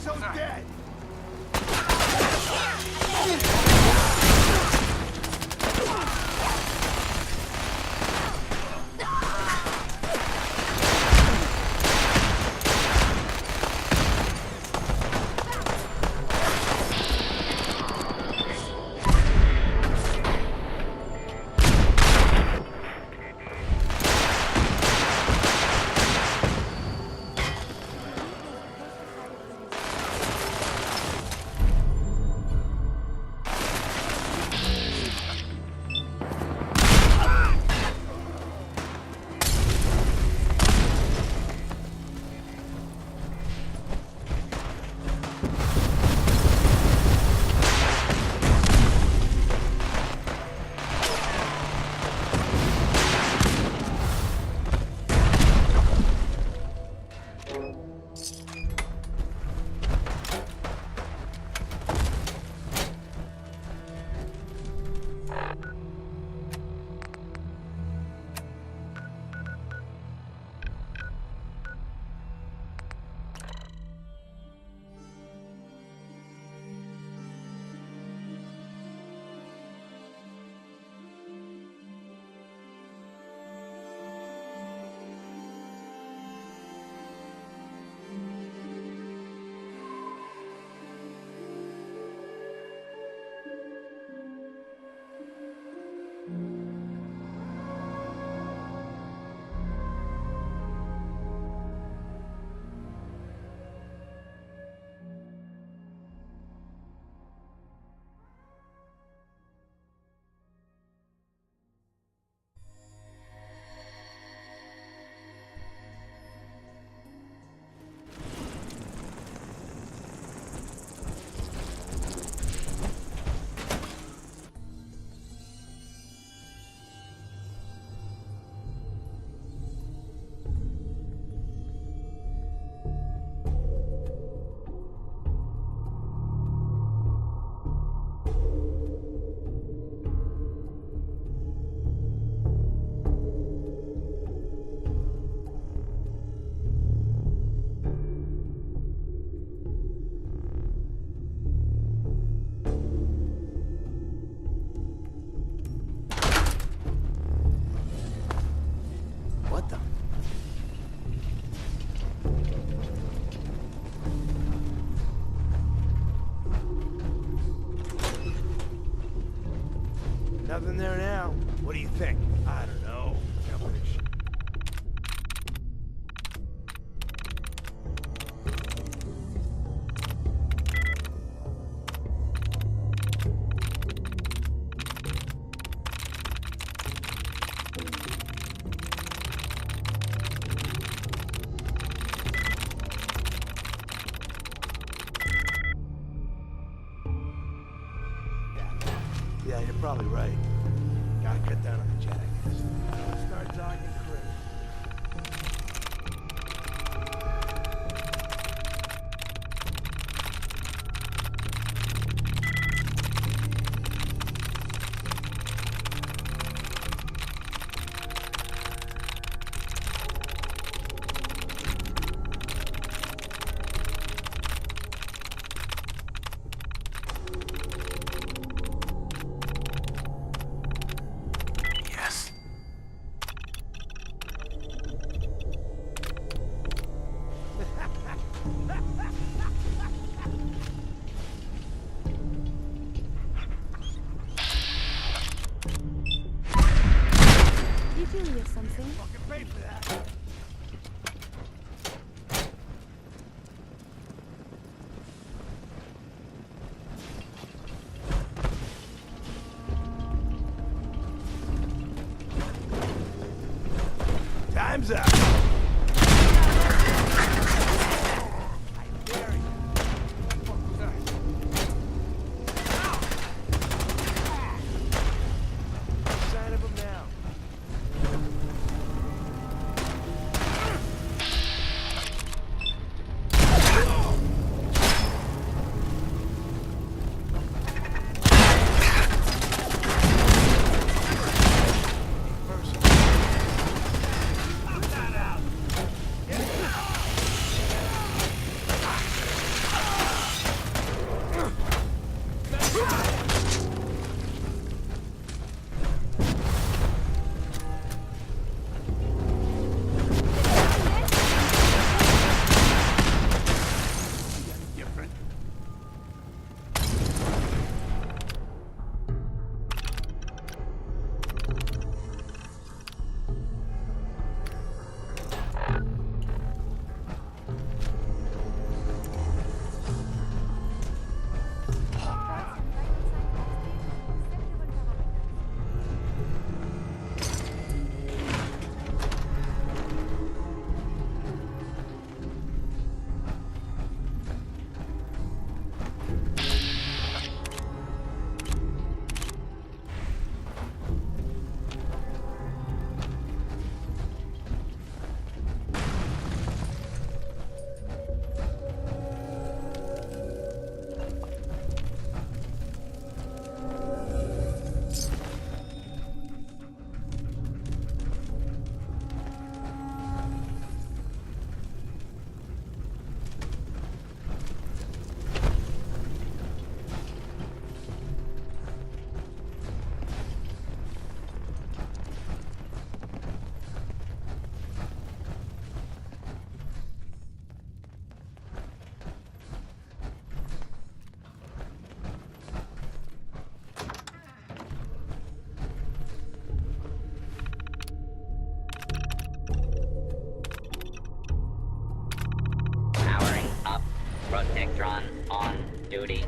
so dead. Nothing there now. What do you think? I don't know. Yeah, you're probably right. Gotta cut down on the jackass. Start talking crazy. Something? Fucking pay for that. Time's up. Protectron on duty.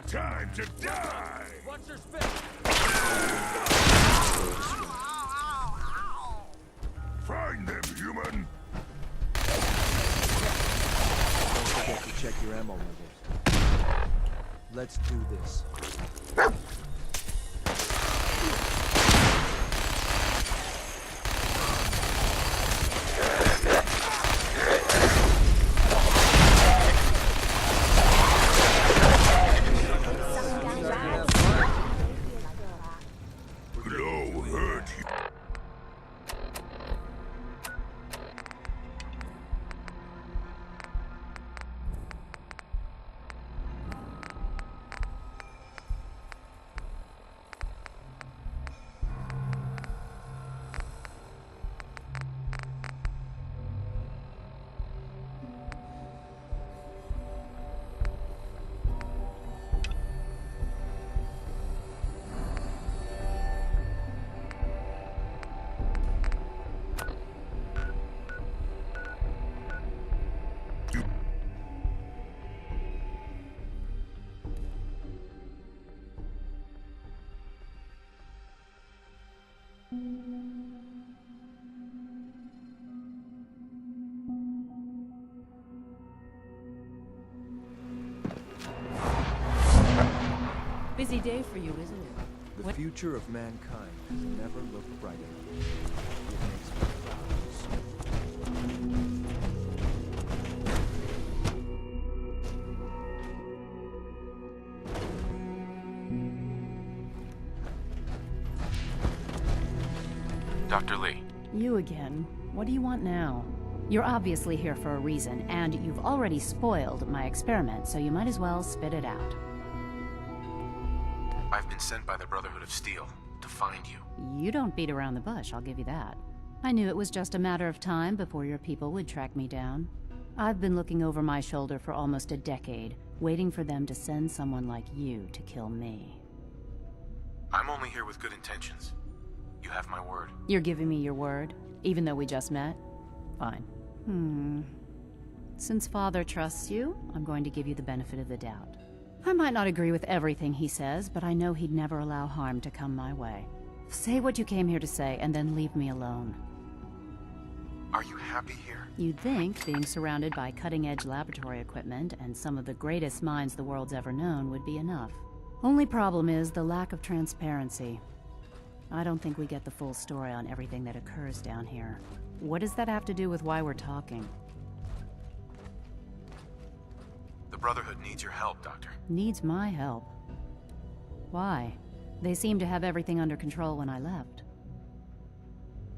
Time to die! Watch your spit! Find them, human! Don't forget to check your ammo levels. Let's do this. Glow hurt you. Busy day for you, isn't it? The future of mankind has never looked brighter. It makes me proud. Dr. Lee, You again. What do you want now? You're obviously here for a reason, and you've already spoiled my experiment, so you might as well spit it out. I've been sent by the Brotherhood of Steel to find you. You don't beat around the bush, I'll give you that. I knew it was just a matter of time before your people would track me down. I've been looking over my shoulder for almost a decade, waiting for them to send someone like you to kill me. I'm only here with good intentions. You have my word. You're giving me your word, even though we just met? Fine. Since Father trusts you, I'm going to give you the benefit of the doubt. I might not agree with everything he says, but I know he'd never allow harm to come my way. Say what you came here to say, and then leave me alone. Are you happy here? You'd think being surrounded by cutting-edge laboratory equipment and some of the greatest minds the world's ever known would be enough. Only problem is the lack of transparency. I don't think we get the full story on everything that occurs down here. What does that have to do with why we're talking? The Brotherhood needs your help, Doctor. Needs my help. Why? They seemed to have everything under control when I left.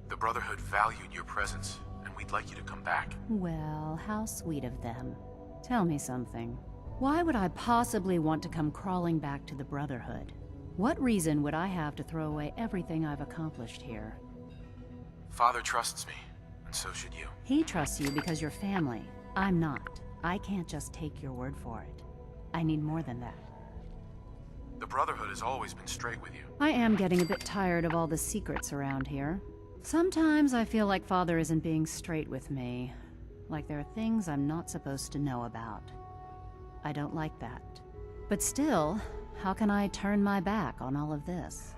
The Brotherhood valued your presence, and we'd like you to come back. Well, how sweet of them. Tell me something. Why would I possibly want to come crawling back to the Brotherhood? What reason would I have to throw away everything I've accomplished here? Father trusts me, and so should you. He trusts you because you're family. I'm not. I can't just take your word for it. I need more than that. The Brotherhood has always been straight with you. I am getting a bit tired of all the secrets around here. Sometimes I feel like Father isn't being straight with me. Like there are things I'm not supposed to know about. I don't like that. But still, how can I turn my back on all of this?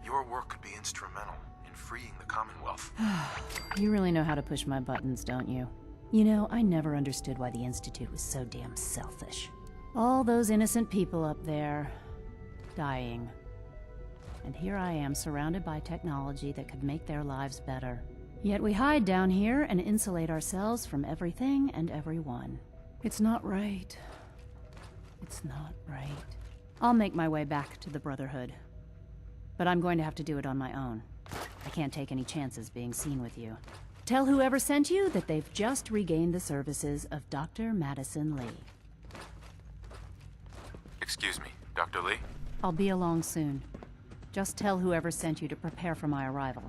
Your work could be instrumental in freeing the Commonwealth. You really know how to push my buttons, don't you? You know, I never understood why the Institute was so damn selfish. All those innocent people up there, dying. And here I am surrounded by technology that could make their lives better. Yet we hide down here and insulate ourselves from everything and everyone. It's not right. It's not right. I'll make my way back to the Brotherhood. But I'm going to have to do it on my own. I can't take any chances being seen with you. Tell whoever sent you that they've just regained the services of Dr. Madison Lee. Excuse me, Dr. Lee? I'll be along soon. Just tell whoever sent you to prepare for my arrival.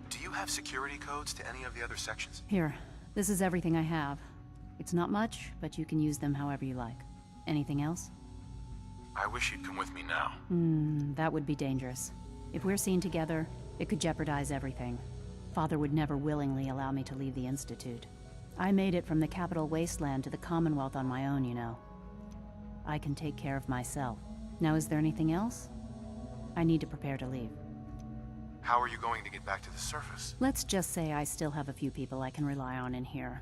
Do you have security codes to any of the other sections? Here, this is everything I have. It's not much, but you can use them however you like. Anything else? I wish you'd come with me now. That would be dangerous. If we're seen together, it could jeopardize everything. Father would never willingly allow me to leave the Institute. I made it from the capital wasteland to the Commonwealth on my own, you know. I can take care of myself. Now, is there anything else? I need to prepare to leave. How are you going to get back to the surface? Let's just say I still have a few people I can rely on in here,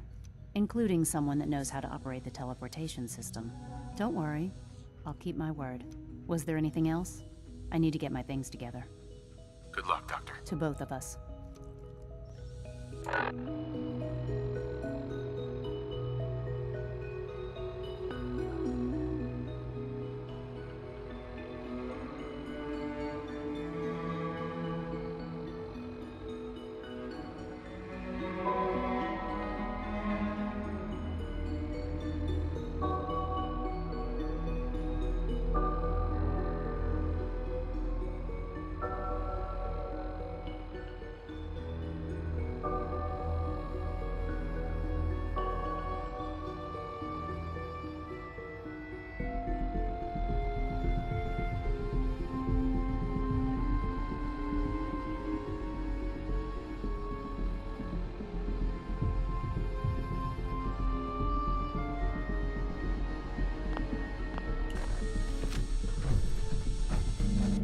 including someone that knows how to operate the teleportation system. Don't worry, I'll keep my word. Was there anything else? I need to get my things together. Good luck, Doctor. To both of us.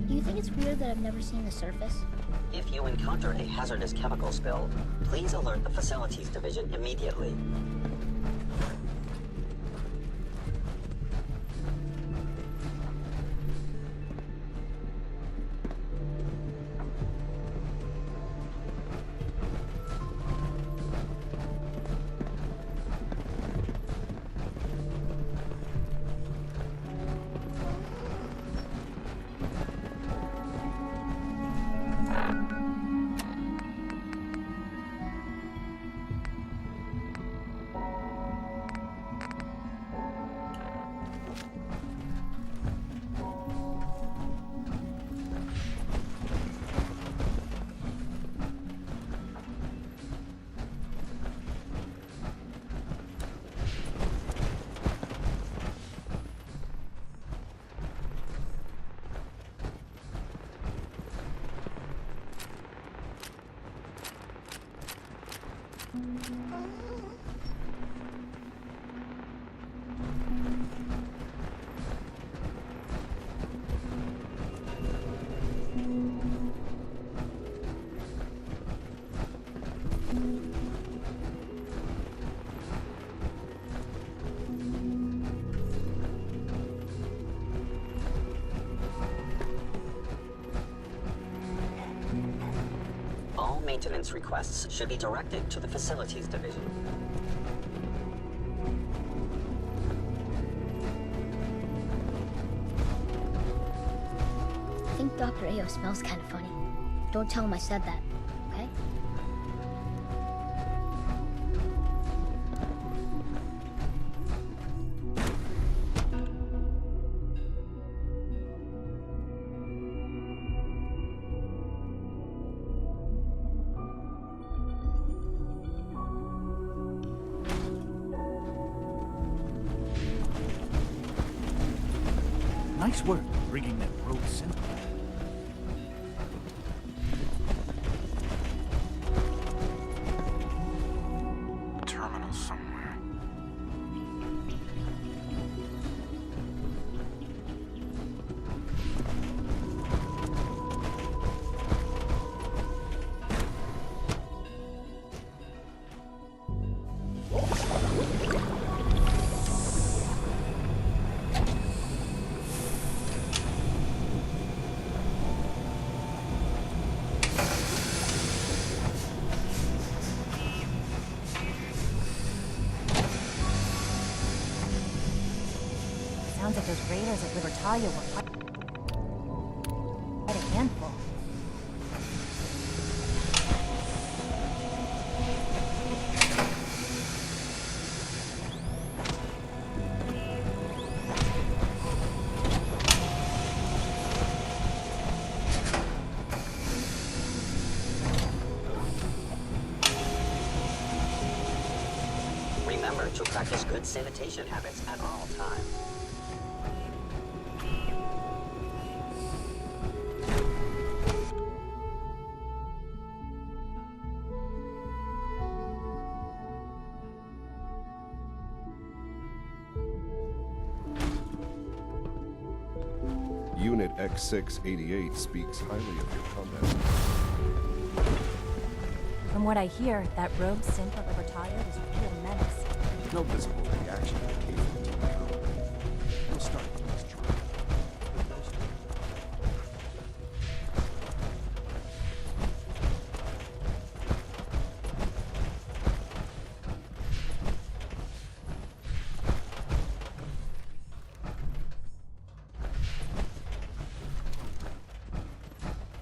Do you think it's weird that I've never seen the surface? If you encounter a hazardous chemical spill, please alert the Facilities Division immediately. All maintenance requests should be directed to the Facilities Division. I think Dr. Ayo smells kind of funny. Don't tell him I said that, okay? Nice work bringing that road center. Terminal somewhere. Sounds like those raiders at Libertalia were quite a handful. Remember to practice good sanitation habits at all times. Unit X688 speaks highly of your combat. From what I hear, that rogue synth that we retired is a real menace. No visible reaction indicating to the power. We'll start with this trial.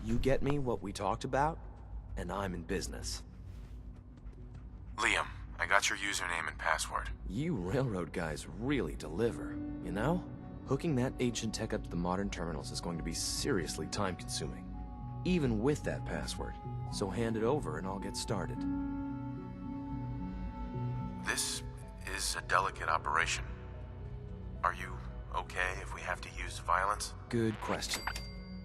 You get me what we talked about, and I'm in business. Liam, I got your username and password. You railroad guys really deliver, you know? Hooking that ancient tech up to the modern terminals is going to be seriously time-consuming, even with that password. So hand it over and I'll get started. This is a delicate operation. Are you okay if we have to use violence? Good question.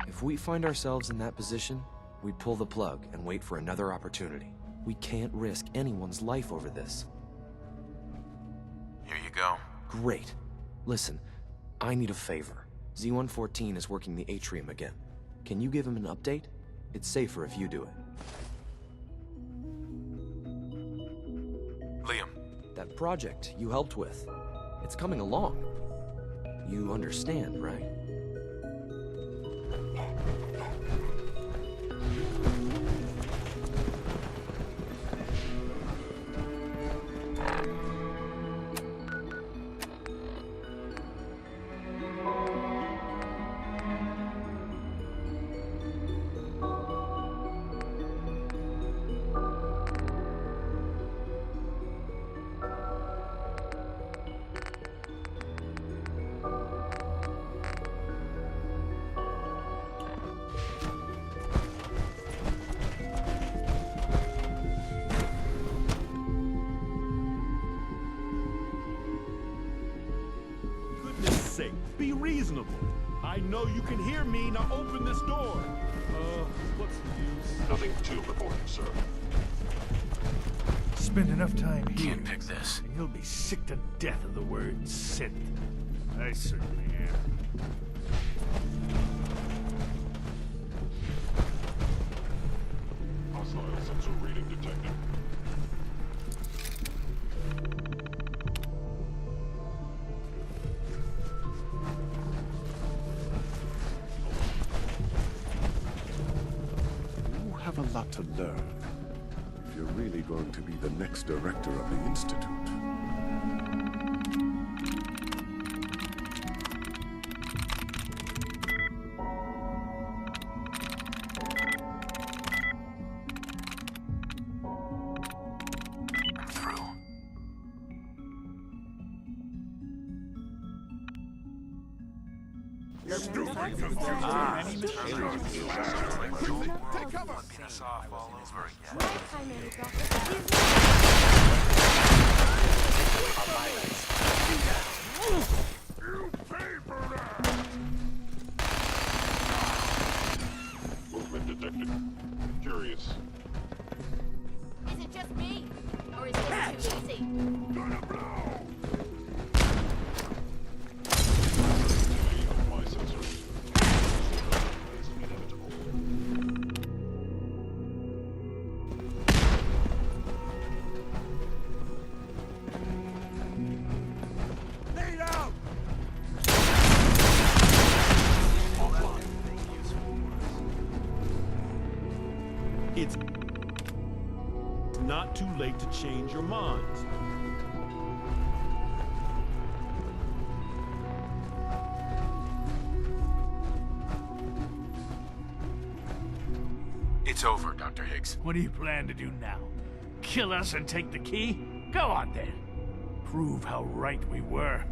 If we find ourselves in that position, we pull the plug and wait for another opportunity. We can't risk anyone's life over this. Here you go. Great. Listen, I need a favor. Z-114 is working the atrium again. Can you give him an update? It's safer if you do it. Liam. That project you helped with, it's coming along. You understand, right? Be reasonable. I know you can hear me. Now open this door. What's the use? Nothing to report, sir. Spend enough time here, Can't pick this. and you'll be sick to death of the word synth. I certainly am. Hostile sensor reading detected. You have a lot to learn if you're really going to be the next director of the Institute. I'm through. Beat us off all over again. Movement detected. Curious. Is it just me? Or is it too easy? Gonna blow! My sensor. It's inevitable. Lead out! It's not too late to change your minds. It's over, Dr. Higgs. What do you plan to do now? Kill us and take the key? Go on then. Prove how right we were.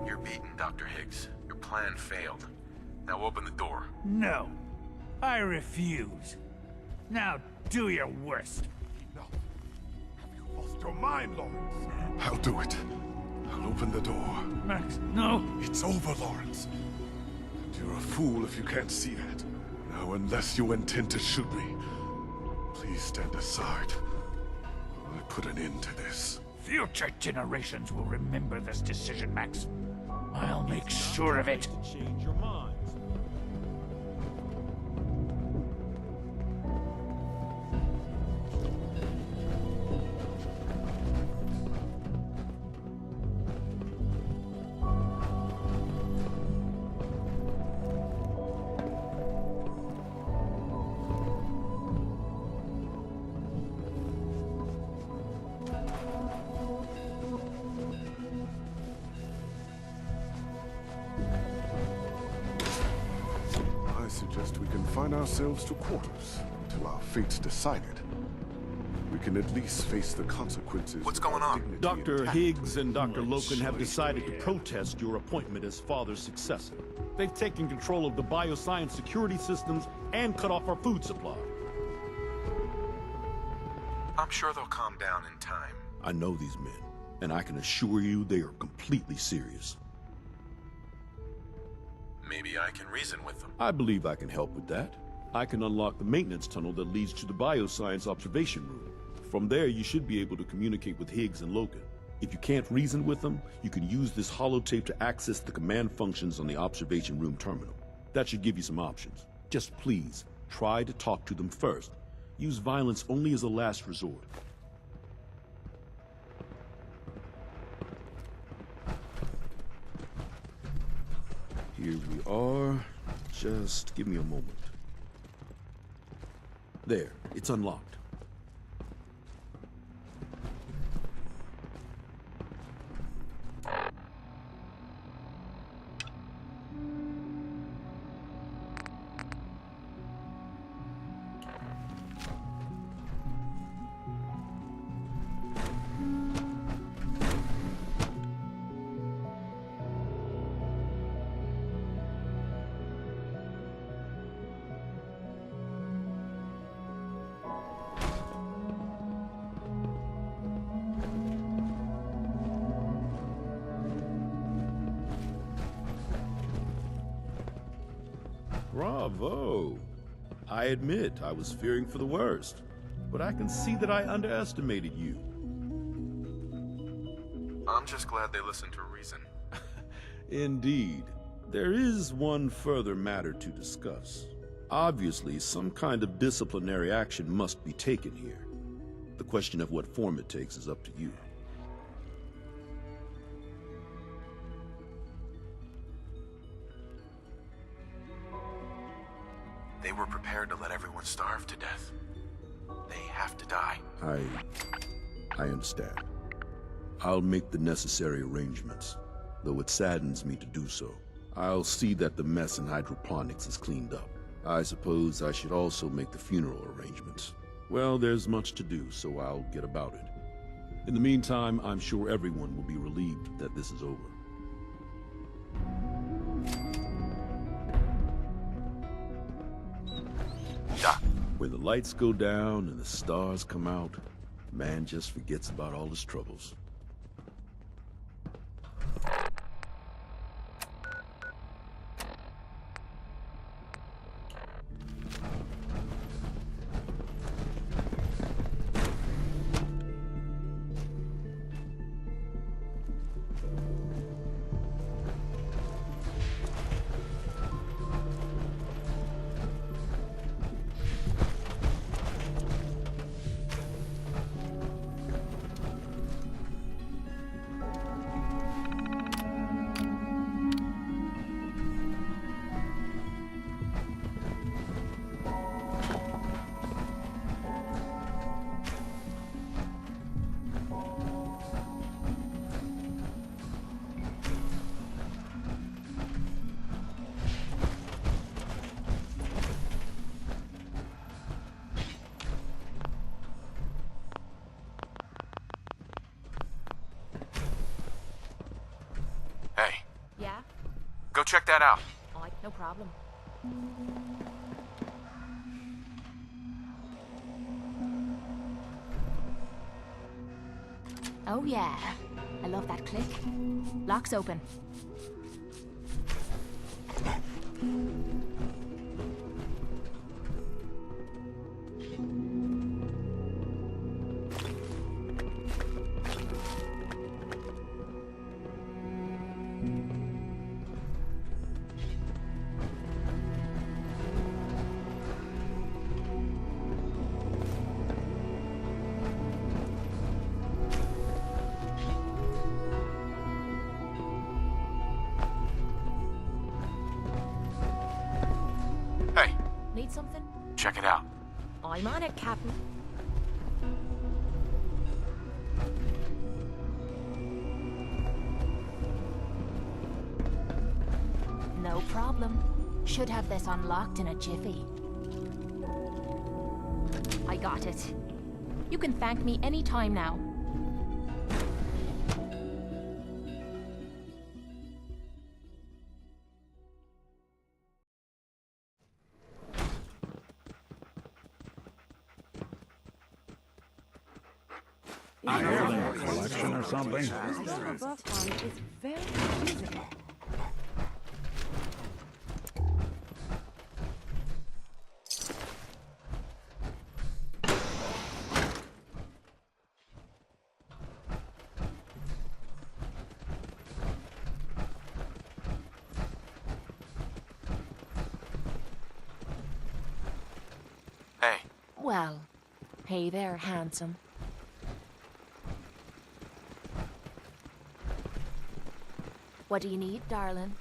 You're beaten, Dr. Higgs. Your plan failed. Now open the door. No. I refuse. Now do your worst. No. Have you lost your mind, Lawrence? I'll do it. I'll open the door. Max, no. It's over, Lawrence. And you're a fool if you can't see that. Now, unless you intend to shoot me, please stand aside. I put an end to this. Future generations will remember this decision, Max. I'll make sure of it. To change your minds. I suggest we confine ourselves to quarters until our fate's decided. We can at least face the consequences. What's going on? dignity Dr. intact. Higgs and Dr. Loken have decided to protest your appointment as father's successor. They've taken control of the bioscience security systems and cut off our food supply. I'm sure they'll calm down in time. I know these men, and I can assure you they are completely serious. Maybe I can reason with them. I believe I can help with that. I can unlock the maintenance tunnel that leads to the bioscience observation room. From there, you should be able to communicate with Higgs and Loken. If you can't reason with them, you can use this holotape to access the command functions on the observation room terminal. That should give you some options. Just please, try to talk to them first. Use violence only as a last resort. Here we are. Just give me a moment. There, it's unlocked. Bravo! I admit I was fearing for the worst, but I can see that I underestimated you. I'm just glad they listened to reason. Indeed. There is one further matter to discuss. Obviously, some kind of disciplinary action must be taken here. The question of what form it takes is up to you. They were prepared to let everyone starve to death. They have to die. I understand. I'll make the necessary arrangements, though it saddens me to do so. I'll see that the mess in hydroponics is cleaned up. I suppose I should also make the funeral arrangements. Well, there's much to do, so I'll get about it. In the meantime, I'm sure everyone will be relieved that this is over. Doc, When the lights go down and the stars come out, man just forgets about all his troubles. hey, Yeah? go check that out. Alright, no problem. Oh yeah. I love that click. Lock's open. something? Check it out. I'm on it, Captain. No problem. Should have this unlocked in a jiffy. I got it. You can thank me any time now. Collection or something? Is very usable. Hey. Well, hey there, handsome. What do you need, darling?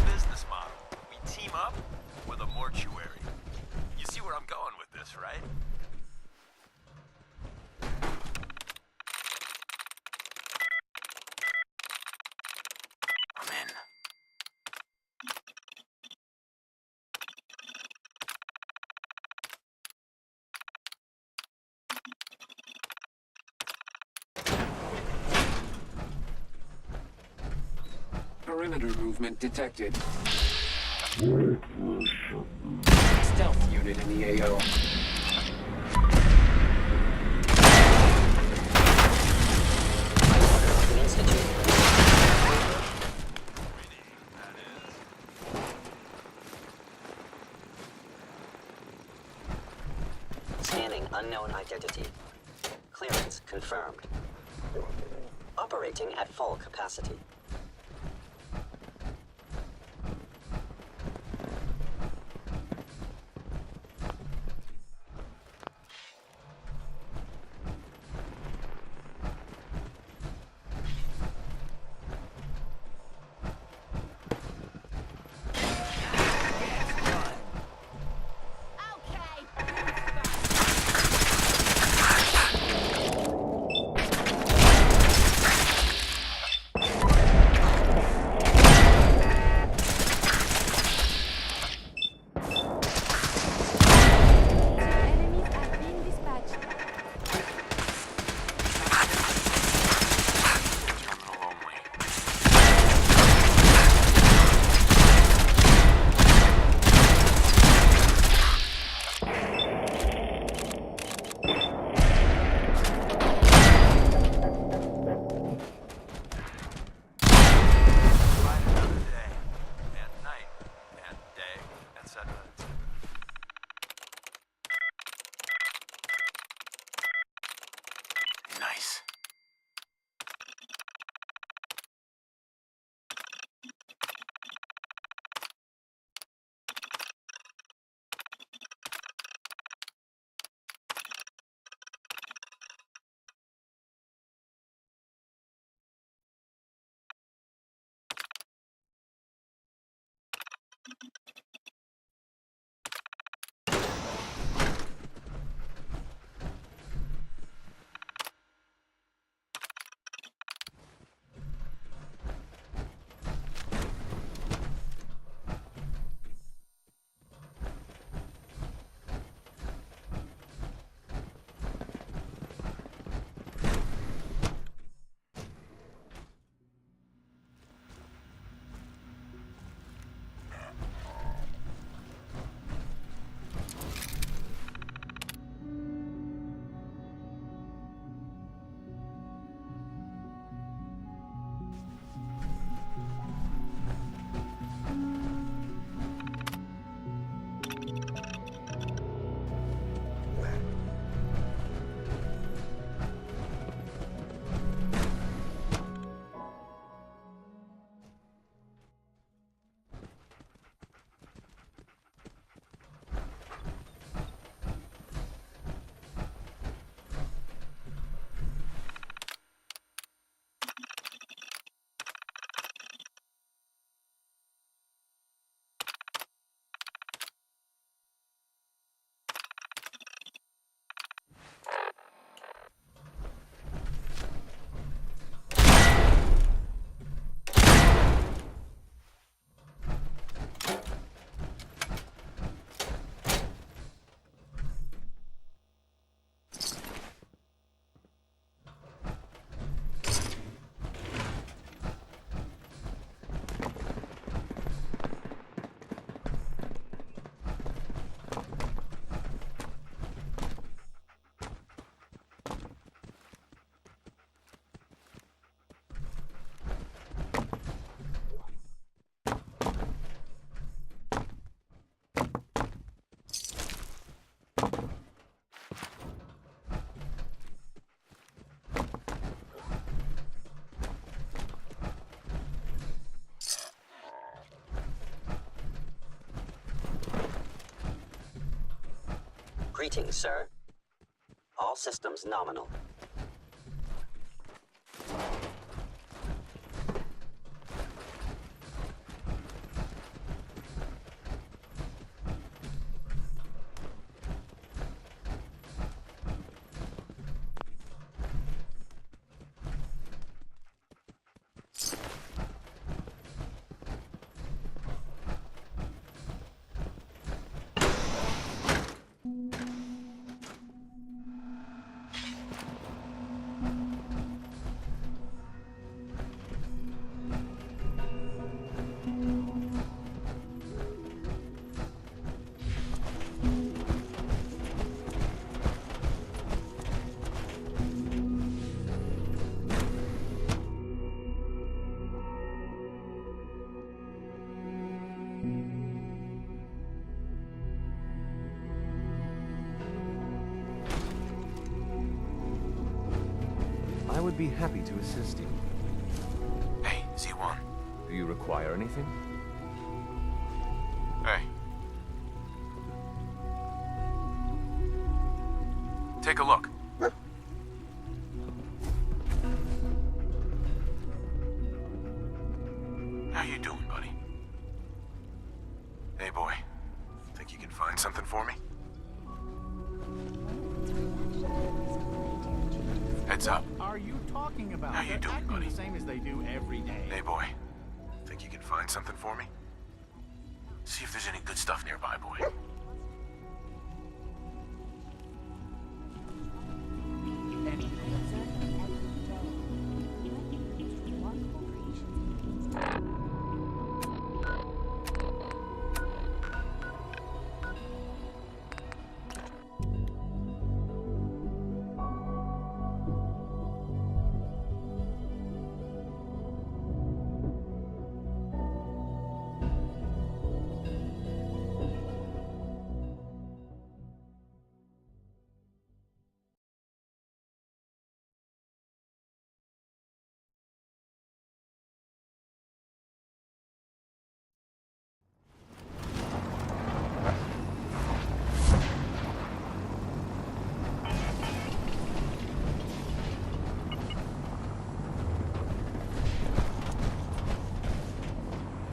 Business model. We team up with a mortuary. You see where I'm going with this, right? I'm in. Perimeter movement detected. Stealth unit in the AO. By order of the Institute. Scanning unknown identity. Clearance confirmed. Operating at full capacity. Greetings, sir. All systems nominal. I would be happy to assist you. Hey, Z1. Do you require anything? Hey. Take a look. How you doing, buddy? Hey, boy. Think you can find something for me? Heads up. Are you talking about? How you doing, acting buddy? the same as they do every day. Hey, boy. Think you can find something for me? See if there's any good stuff nearby, boy.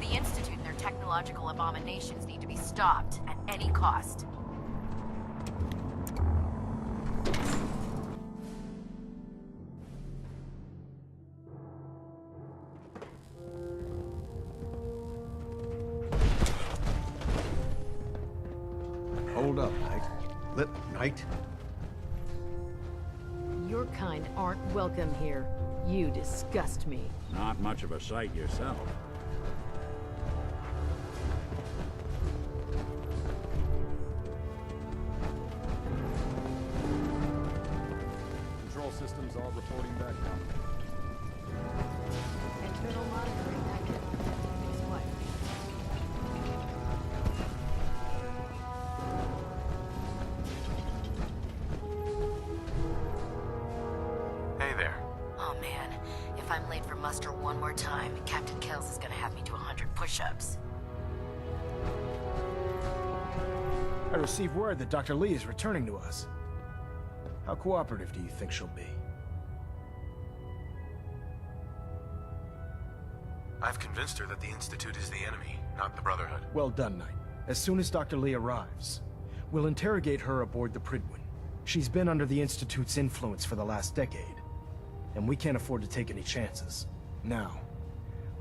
The Institute and their technological abominations need to be stopped at any cost. Hold up, Knight. Knight? Your kind aren't welcome here. You disgust me. Not much of a sight yourself. Control systems all reporting back down. Internal monitoring active. What? Hey there. Oh man, if I'm late for muster one more time, Captain Kells is gonna have me do 100 push-ups. I received word that Dr. Lee is returning to us. How cooperative do you think she'll be? I've convinced her that the Institute is the enemy, not the Brotherhood. Well done, Knight. As soon as Dr. Lee arrives, we'll interrogate her aboard the Prydwen. She's been under the Institute's influence for the last decade, and we can't afford to take any chances. Now,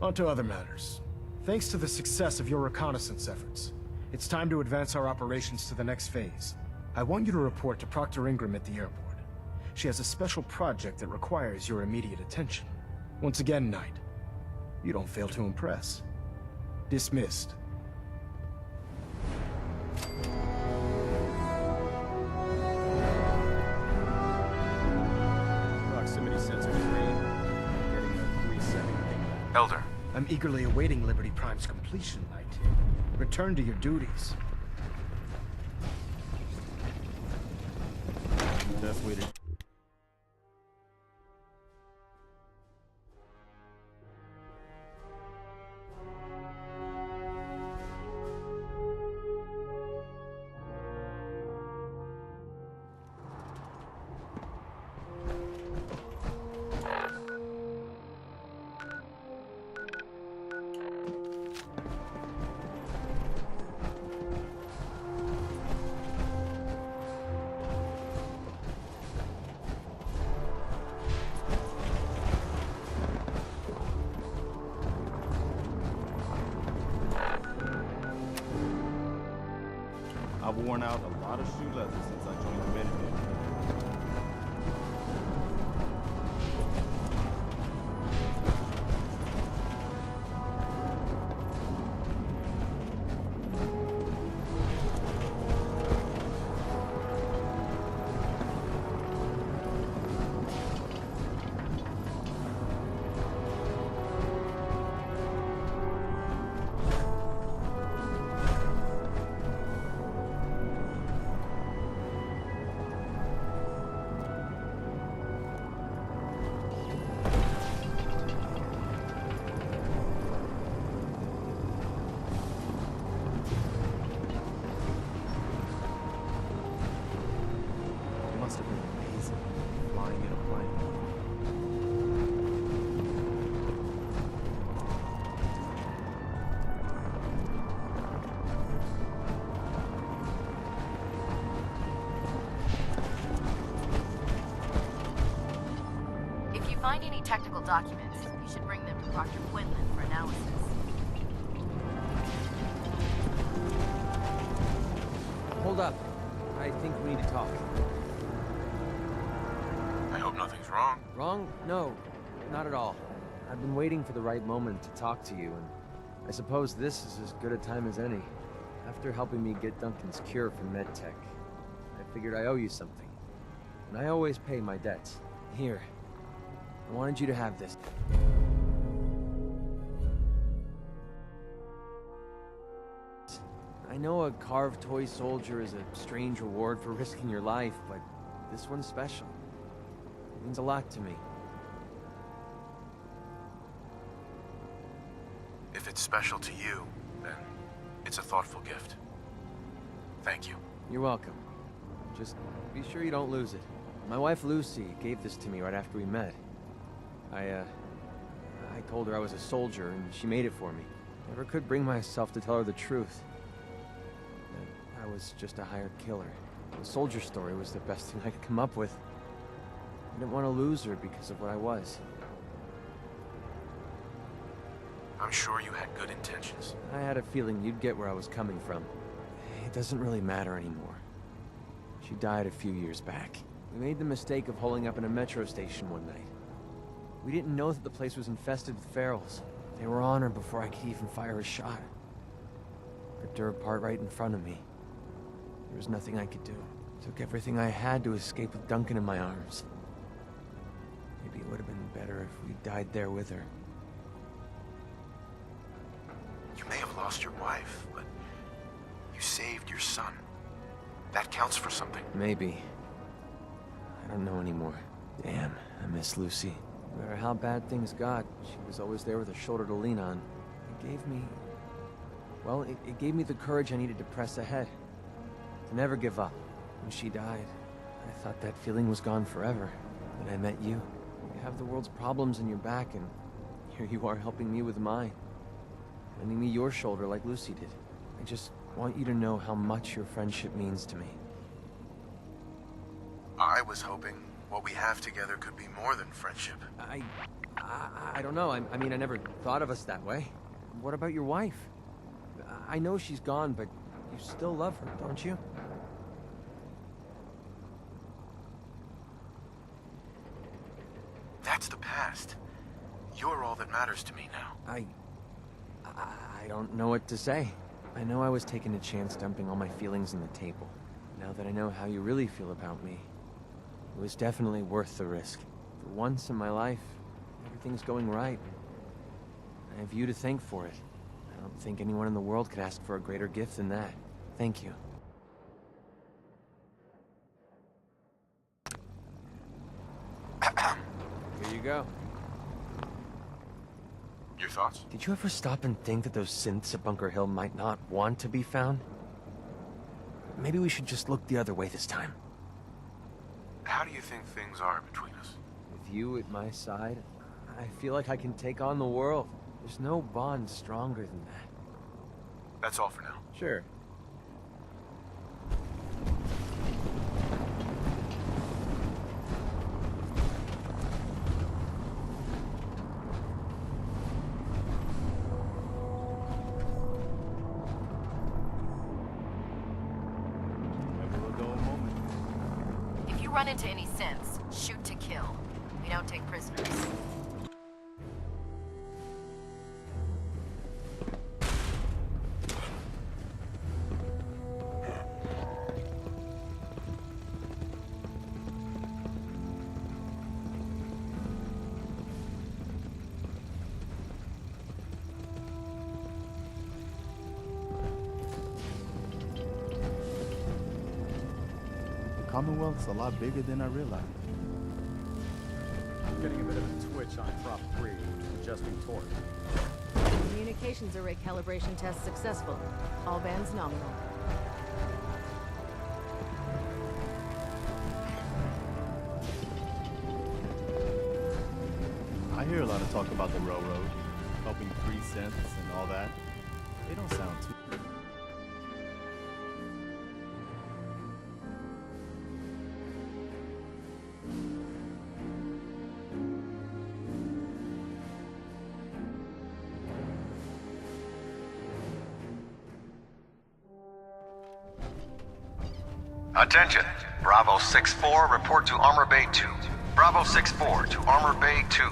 on to other matters. Thanks to the success of your reconnaissance efforts, it's time to advance our operations to the next phase. I want you to report to Proctor Ingram at the airport. She has a special project that requires your immediate attention. Once again, Knight, you don't fail to impress. Dismissed. Proximity sensor screen. Getting a 3-second ping. Elder. I'm eagerly awaiting Liberty Prime's completion, Knight. Return to your duties. Death waited. I've worn out a lot of shoe leather since I joined the Minutemen. Must have been amazing, flying in a plane. If you find any technical documents, you should bring them to Dr. Quinlan for analysis. Hold up. I think we need to talk. I hope nothing's wrong. Wrong? No, not at all. I've been waiting for the right moment to talk to you, and I suppose this is as good a time as any. After helping me get Duncan's cure for MedTech, I figured I owe you something. And I always pay my debts. Here. I wanted you to have this. I know a carved toy soldier is a strange reward for risking your life, but this one's special. It means a lot to me. If it's special to you, then it's a thoughtful gift. Thank you. You're welcome. Just be sure you don't lose it. My wife Lucy gave this to me right after we met. I told her I was a soldier, and she made it for me. Never could bring myself to tell her the truth. That I was just a hired killer. The soldier story was the best thing I could come up with. I didn't want to lose her because of what I was. I'm sure you had good intentions. I had a feeling you'd get where I was coming from. It doesn't really matter anymore. She died a few years back. We made the mistake of holding up in a metro station one night. We didn't know that the place was infested with ferals. They were on her before I could even fire a shot. Ripped her apart right in front of me. There was nothing I could do. Took everything I had to escape with Duncan in my arms. Maybe it would have been better if we died there with her. You may have lost your wife, but you saved your son. That counts for something. Maybe. I don't know anymore. Damn, I miss Lucy. No matter how bad things got, she was always there with a shoulder to lean on. It gave me... well, it gave me the courage I needed to press ahead. To never give up. When she died, I thought that feeling was gone forever. Then I met you. You have the world's problems in your back, and here you are helping me with mine. Lending me your shoulder like Lucy did. I just want you to know how much your friendship means to me. I was hoping what we have together could be more than friendship. I don't know. I mean, I never thought of us that way. What about your wife? I know she's gone, but you still love her, don't you? That's the past. You're all that matters to me now. I don't know what to say. I know I was taking a chance dumping all my feelings on the table. Now that I know how you really feel about me, it was definitely worth the risk. For once in my life, everything's going right. I have you to thank for it. I don't think anyone in the world could ask for a greater gift than that. Thank you. Here you go. Your thoughts? Did you ever stop and think that those synths at Bunker Hill might not want to be found? Maybe we should just look the other way this time. How do you think things are between us? With you at my side, I feel like I can take on the world. There's no bond stronger than that. That's all for now. Sure. you run into any sense, shoot to kill. We don't take prisoners. Commonwealth's a lot bigger than I realized. I'm getting a bit of a twitch on prop 3, adjusting torque. Communications array calibration test successful. All bands nominal. I hear a lot of talk about the railroad, helping 3 cents and all that. They don't sound too... Attention! Bravo 6-4, report to Armor Bay 2. Bravo 6-4 to Armor Bay 2.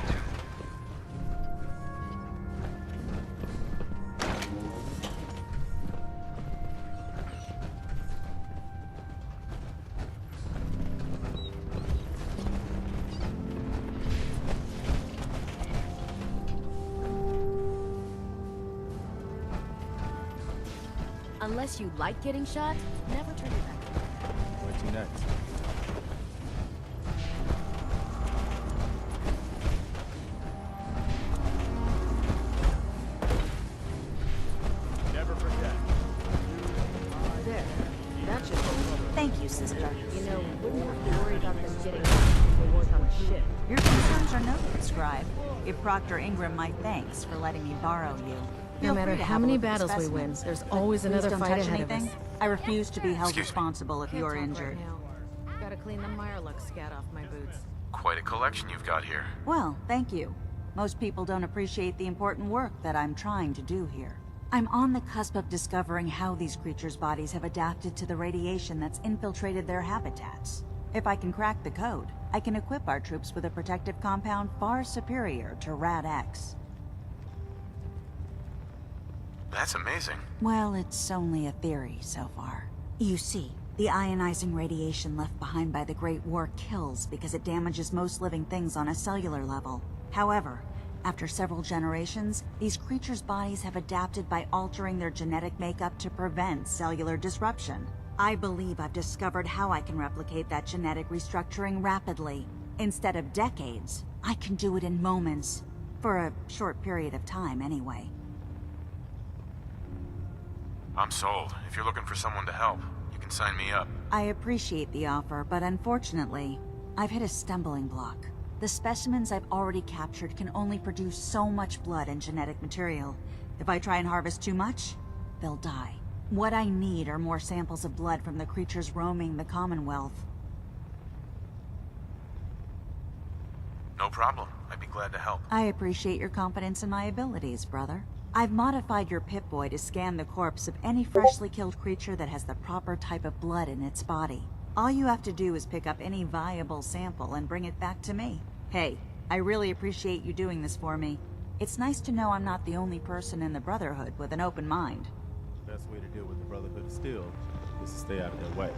Unless you like getting shot, never turn your back. Where to next? Never forget. There. That should Thank you, sister. You know, wouldn't have to worry about them getting to work on the ship. Your concerns are noted, Scribe. Give Proctor Ingram my thanks for letting me borrow you. No matter how many battles we win, there's always another fight ahead of us. I refuse to be held responsible if you're injured. Gotta clean the Mirelux scat off my boots. Quite a collection you've got here. Well, thank you. Most people don't appreciate the important work that I'm trying to do here. I'm on the cusp of discovering how these creatures' bodies have adapted to the radiation that's infiltrated their habitats. If I can crack the code, I can equip our troops with a protective compound far superior to Rad-X. That's amazing. Well, it's only a theory so far. You see, the ionizing radiation left behind by the Great War kills because it damages most living things on a cellular level. However, after several generations, these creatures' bodies have adapted by altering their genetic makeup to prevent cellular disruption. I believe I've discovered how I can replicate that genetic restructuring rapidly. Instead of decades, I can do it in moments. For a short period of time, anyway. I'm sold. If you're looking for someone to help, you can sign me up. I appreciate the offer, but unfortunately, I've hit a stumbling block. The specimens I've already captured can only produce so much blood and genetic material. If I try and harvest too much, they'll die. What I need are more samples of blood from the creatures roaming the Commonwealth. No problem. I'd be glad to help. I appreciate your confidence in my abilities, brother. I've modified your Pip-Boy to scan the corpse of any freshly killed creature that has the proper type of blood in its body. All you have to do is pick up any viable sample and bring it back to me. Hey, I really appreciate you doing this for me. It's nice to know I'm not the only person in the Brotherhood with an open mind. Best way to deal with the Brotherhood of Steel is to stay out of their way.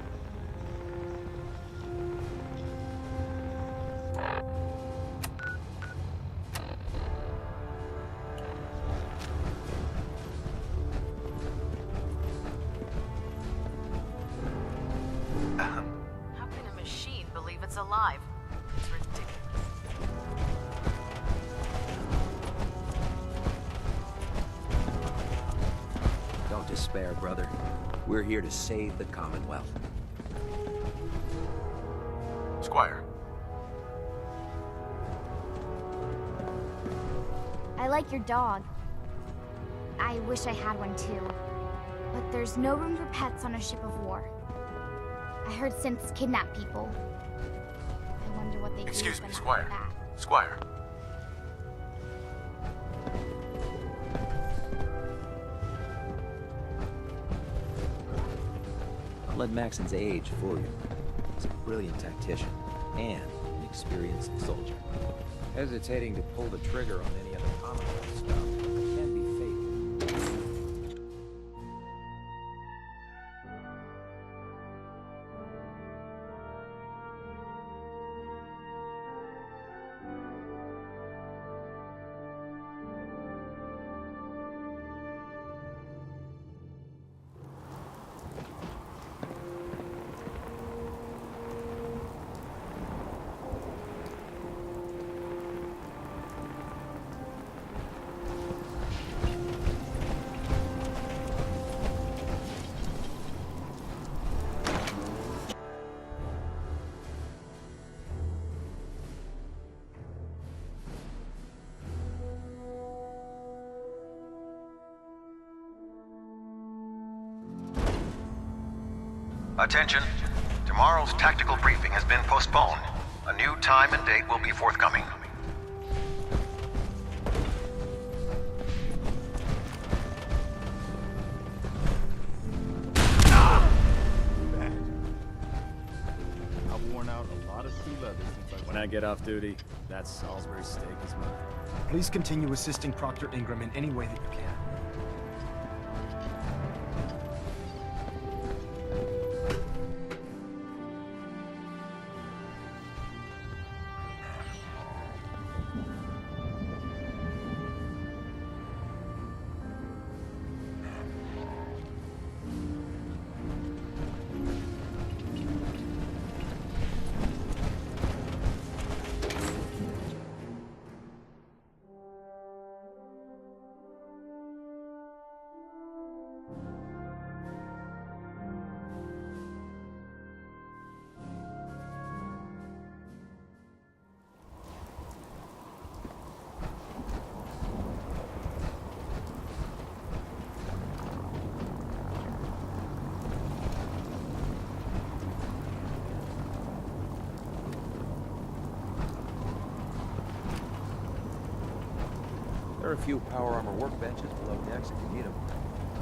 How can a machine believe it's alive? It's ridiculous. Don't despair, brother. We're here to save the Commonwealth. Squire. I like your dog. I wish I had one too. But there's no room for pets on a ship of war. I heard synths kidnap people. I wonder what they do. Excuse me, Squire. Squire. Don't let Maxon's age fool you. He's a brilliant tactician and an experienced soldier. Hesitating to pull the trigger on any other Commonwealth stuff can be fatal. Attention. Tomorrow's tactical briefing has been postponed. A new time and date will be forthcoming. I've worn out a lot of true leather since when I get off duty, that Salisbury steak is mine. Please continue assisting Proctor Ingram in any way that you can. There are a few power armor workbenches below decks if you need them.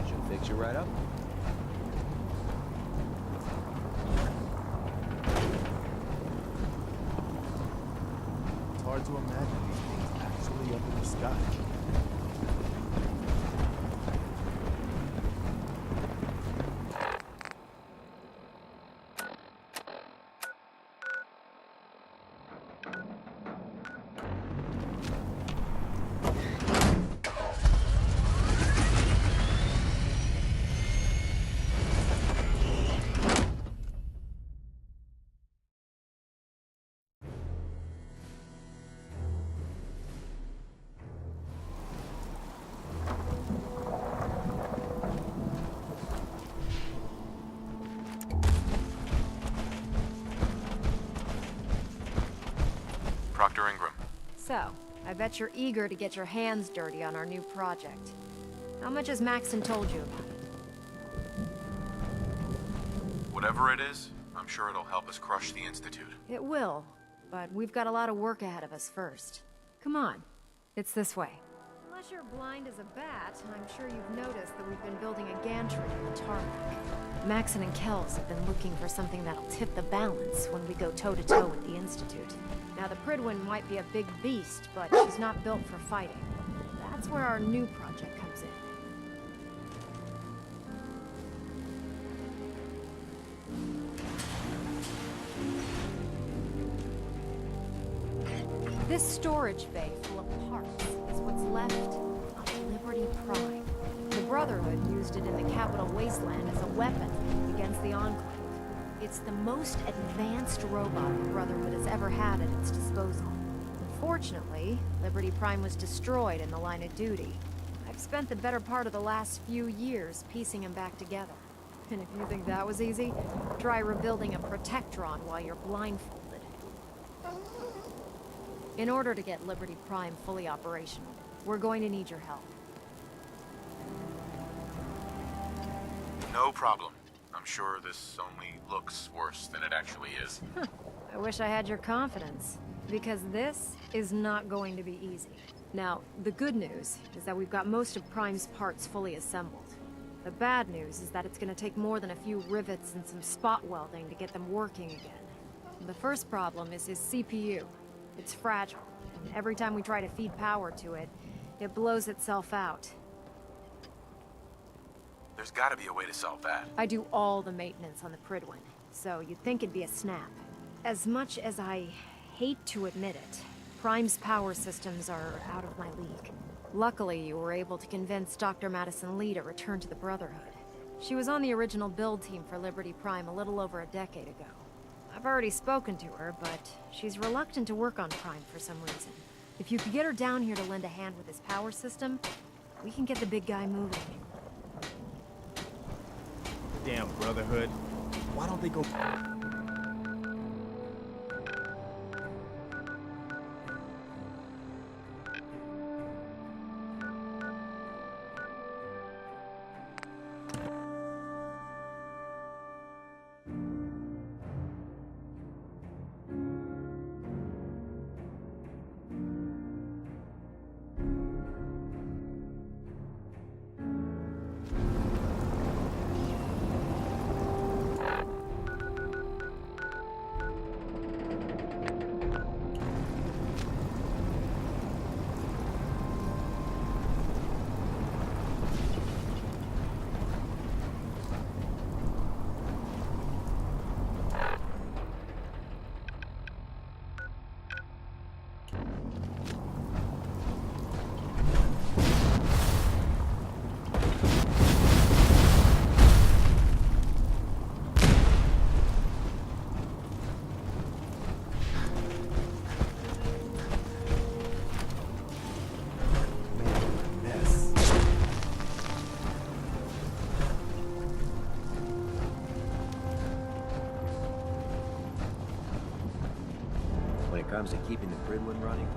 Should fix you right up. It's hard to imagine these things actually up in the sky. Proctor Ingram. So, I bet you're eager to get your hands dirty on our new project. How much has Maxon told you about it? Whatever it is, I'm sure it'll help us crush the Institute. It will, but we've got a lot of work ahead of us first. Come on, it's this way. Unless you're blind as a bat, I'm sure you've noticed that we've been building a gantry in the tarmac. Maxon and Kells have been looking for something that'll tip the balance when we go toe-to-toe with the Institute. Now, the Pridwin might be a big beast, but she's not built for fighting. That's where our new project comes in. This storage bay full of parts is what's left of Liberty Prime. The Brotherhood used it in the Capital Wasteland as a weapon against the Enclave. It's the most advanced robot the Brotherhood has ever had at its disposal. Unfortunately, Liberty Prime was destroyed in the line of duty. I've spent the better part of the last few years piecing him back together. And if you think that was easy, try rebuilding a Protectron while you're blindfolded. In order to get Liberty Prime fully operational, we're going to need your help. No problem. I'm sure this only looks worse than it actually is. I wish I had your confidence, because this is not going to be easy. Now, the good news is that we've got most of Prime's parts fully assembled. The bad news is that it's going to take more than a few rivets and some spot welding to get them working again. The first problem is his CPU. It's fragile, and every time we try to feed power to it, it blows itself out. There's gotta be a way to solve that. I do all the maintenance on the Pridwin, so you'd think it'd be a snap. As much as I hate to admit it, Prime's power systems are out of my league. Luckily, you were able to convince Dr. Madison Lee to return to the Brotherhood. She was on the original build team for Liberty Prime a little over a decade ago. I've already spoken to her, but she's reluctant to work on Prime for some reason. If you could get her down here to lend a hand with his power system, we can get the big guy moving. Damn Brotherhood. Why don't they go... When it comes to keeping the Pridwin running,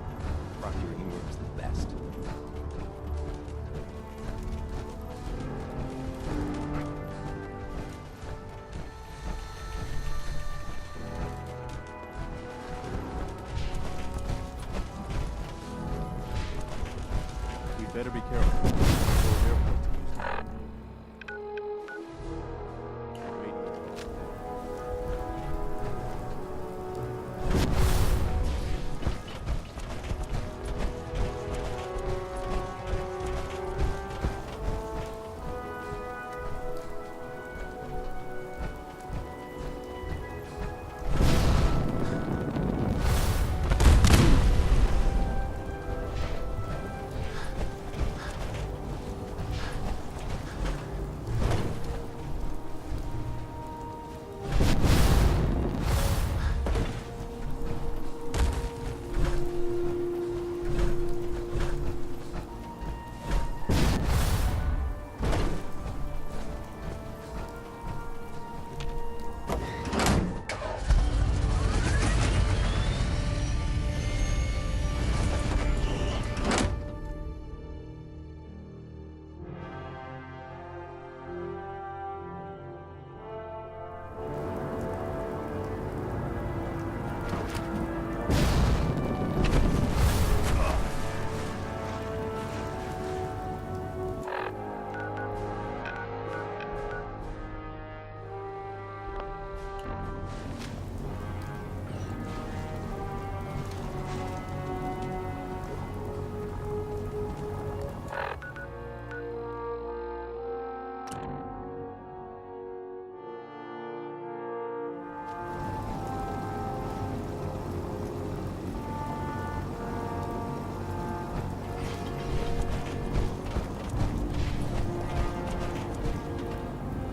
Proctor here is the best. We better be careful.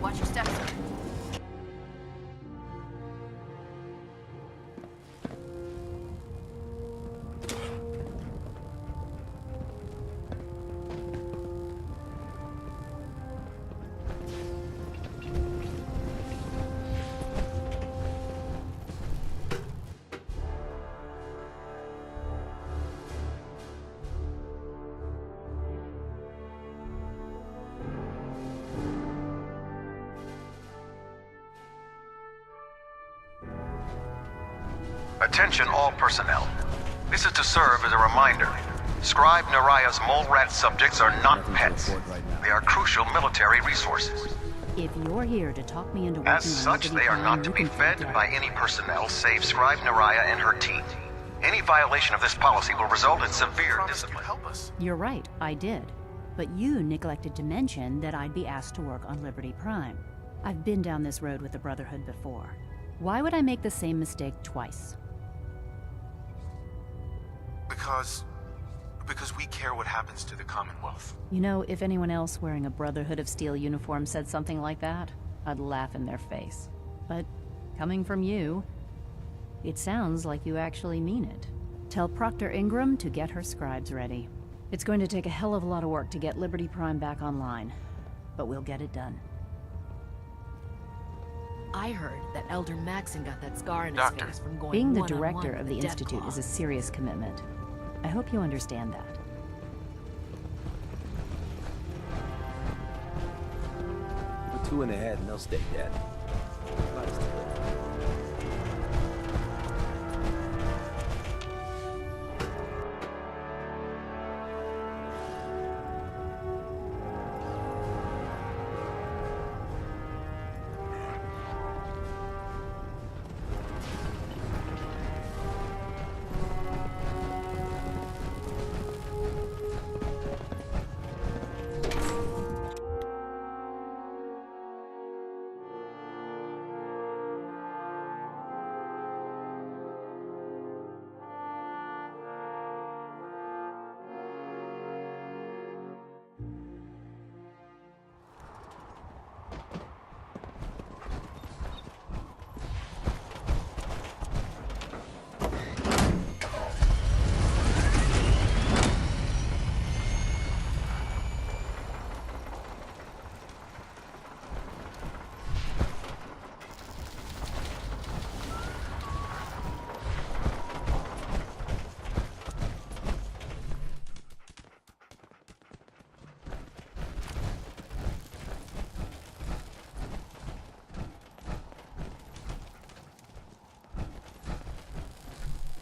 Watch your steps. Attention all personnel. This is to serve as a reminder. Scribe Naraya's mole rat subjects are not pets. They are crucial military resources. If you're here to talk me into working As on such, Liberty they are Prime, not to you be can fed forget by it. any personnel save Scribe Naraya and her team. Any violation of this policy will result in severe discipline. You're right, I did. But you neglected to mention that I'd be asked to work on Liberty Prime. I've been down this road with the Brotherhood before. Why would I make the same mistake twice? Because we care what happens to the Commonwealth. You know, if anyone else wearing a Brotherhood of Steel uniform said something like that, I'd laugh in their face. But coming from you, it sounds like you actually mean it. Tell Proctor Ingram to get her scribes ready. It's going to take a hell of a lot of work to get Liberty Prime back online, but we'll get it done. I heard that Elder Maxon got that scar in his Doctor. face from going Being the one-on-one director with of the Death Institute Claw. is a serious commitment. I hope you understand that. Put 2 in the head and they'll stay dead. Lives to live.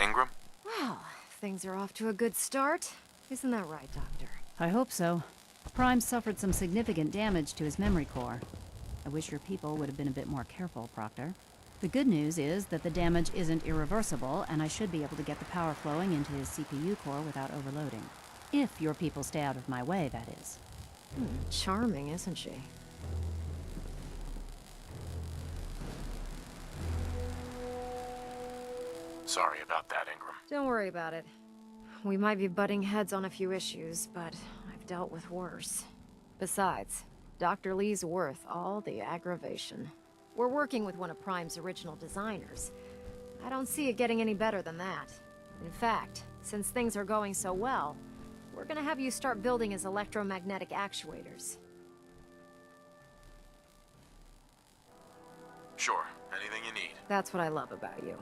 Ingram? Well, things are off to a good start. Isn't that right, Doctor? I hope so. Prime suffered some significant damage to his memory core. I wish your people would have been a bit more careful, Proctor. The good news is that the damage isn't irreversible, and I should be able to get the power flowing into his CPU core without overloading. If your people stay out of my way, that is. Charming, isn't she? Sorry about that, Ingram. Don't worry about it. We might be butting heads on a few issues, but I've dealt with worse. Besides, Dr. Lee's worth all the aggravation. We're working with one of Prime's original designers. I don't see it getting any better than that. In fact, since things are going so well, we're gonna have you start building his electromagnetic actuators. Sure, anything you need. That's what I love about you.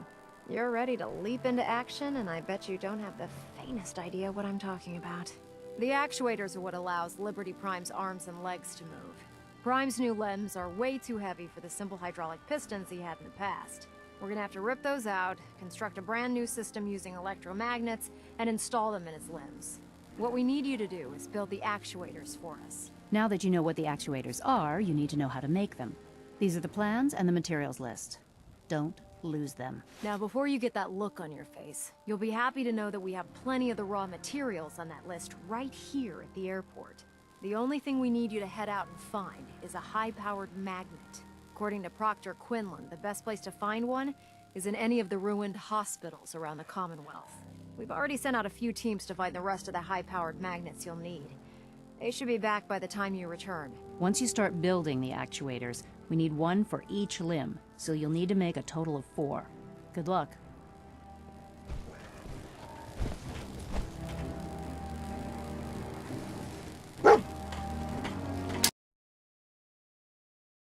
You're ready to leap into action, and I bet you don't have the faintest idea what I'm talking about. The actuators are what allows Liberty Prime's arms and legs to move. Prime's new limbs are way too heavy for the simple hydraulic pistons he had in the past. We're gonna have to rip those out, construct a brand new system using electromagnets, and install them in his limbs. What we need you to do is build the actuators for us. Now that you know what the actuators are, you need to know how to make them. These are the plans and the materials list. Don't lose them. Now, before you get that look on your face, you'll be happy to know that we have plenty of the raw materials on that list right here at the airport. The only thing we need you to head out and find is a high-powered magnet. According to Proctor Quinlan, the best place to find one is in any of the ruined hospitals around the Commonwealth. We've already sent out a few teams to find the rest of the high-powered magnets you'll need. They should be back by the time you return. Once you start building the actuators, we need one for each limb, so you'll need to make a total of 4. Good luck.